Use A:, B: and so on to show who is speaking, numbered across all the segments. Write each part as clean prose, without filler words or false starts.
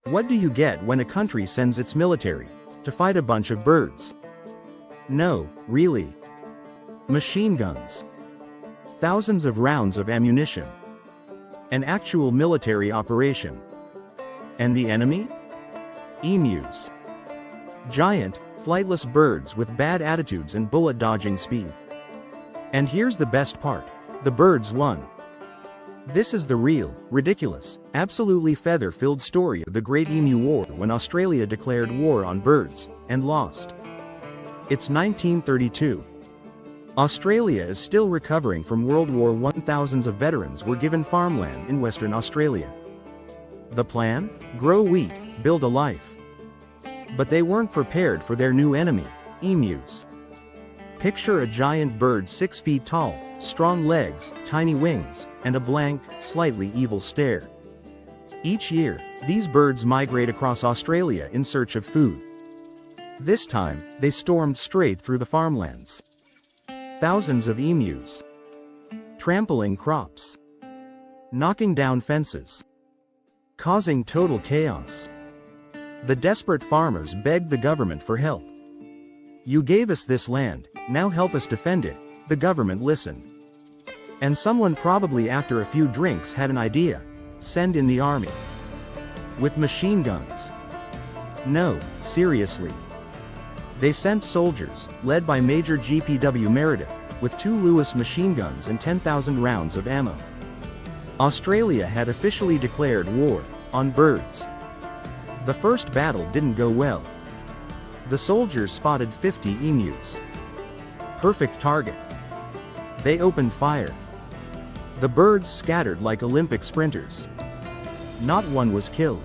A: What do you get when a country sends its military to fight a bunch of birds? No, really. Machine guns. Thousands of rounds of ammunition. An actual military operation. And the enemy? Emus. Giant, flightless birds with bad attitudes and bullet-dodging speed. And here's the best part. The birds won. This is the real, ridiculous, absolutely feather-filled story of the Great Emu War, when Australia declared war on birds, and lost. It's 1932. Australia is still recovering from World War I. Thousands of veterans were given farmland in Western Australia. The plan? Grow wheat, build a life. But they weren't prepared for their new enemy, emus. Picture a giant bird 6 feet tall, strong legs, tiny wings, and a blank, slightly evil stare. Each year, these birds migrate across Australia in search of food. This time, they stormed straight through the farmlands. Thousands of emus. Trampling crops. Knocking down fences. Causing total chaos. The desperate farmers begged the government for help. "You gave us this land, now help us defend it." The government listened. And someone, probably after a few drinks, had an idea: send in the army. With machine guns. No, seriously. They sent soldiers, led by Major G.P.W. Meredith, with 2 Lewis machine guns and 10,000 rounds of ammo. Australia had officially declared war on birds. The first battle didn't go well. The soldiers spotted 50 emus. Perfect target. They opened fire. The birds scattered like Olympic sprinters. Not one was killed.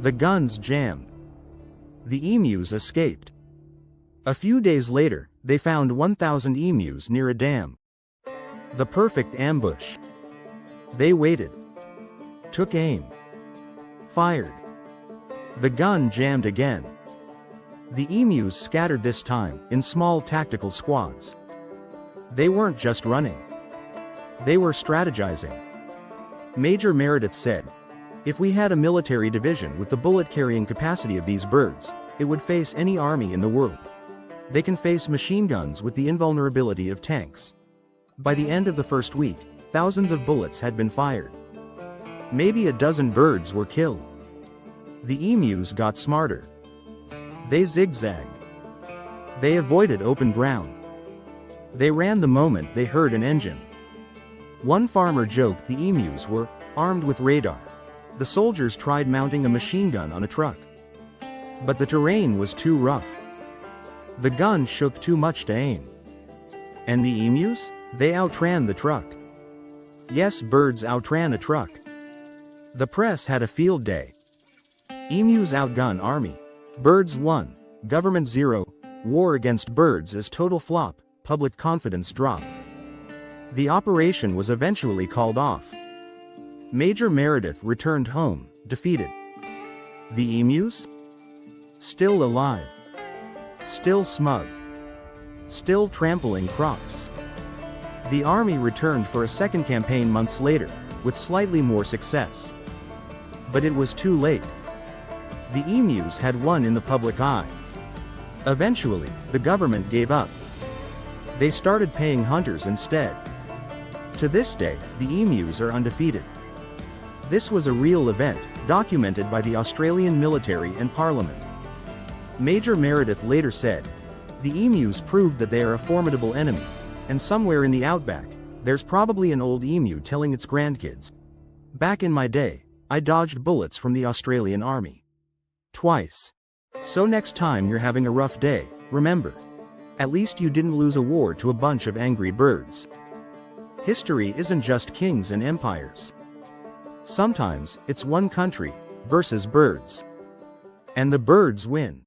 A: The guns jammed. The emus escaped. A few days later, they found 1,000 emus near a dam. The perfect ambush. They waited. Took aim. Fired. The gun jammed again. The emus scattered this time, in small tactical squads. They weren't just running. They were strategizing. Major Meredith said, "If we had a military division with the bullet-carrying capacity of these birds, it would face any army in the world. They can face machine guns with the invulnerability of tanks." By the end of the first week, thousands of bullets had been fired. Maybe a dozen birds were killed. The emus got smarter. They zigzagged. They avoided open ground. They ran the moment they heard an engine. One farmer joked the emus were armed with radar. The soldiers tried mounting a machine gun on a truck. But the terrain was too rough. The gun shook too much to aim. And the emus? They outran the truck. Yes, birds outran a truck. The press had a field day. Emus outgun army. Birds won. Government 0. War against birds is total flop. Public confidence drop. The operation was eventually called off. Major Meredith returned home, defeated. The emus? Still alive. Still smug. Still trampling crops. The army returned for a second campaign months later, with slightly more success. But it was too late. The emus had won in the public eye. Eventually, the government gave up. They started paying hunters instead. To this day, the emus are undefeated. This was a real event, documented by the Australian military and parliament. Major Meredith later said, "The emus proved that they are a formidable enemy, and somewhere in the outback, there's probably an old emu telling its grandkids, 'Back in my day, I dodged bullets from the Australian army. Twice. So next time you're having a rough day, remember, at least you didn't lose a war to a bunch of angry birds.'" History isn't just kings and empires. Sometimes, it's one country versus birds. And the birds win.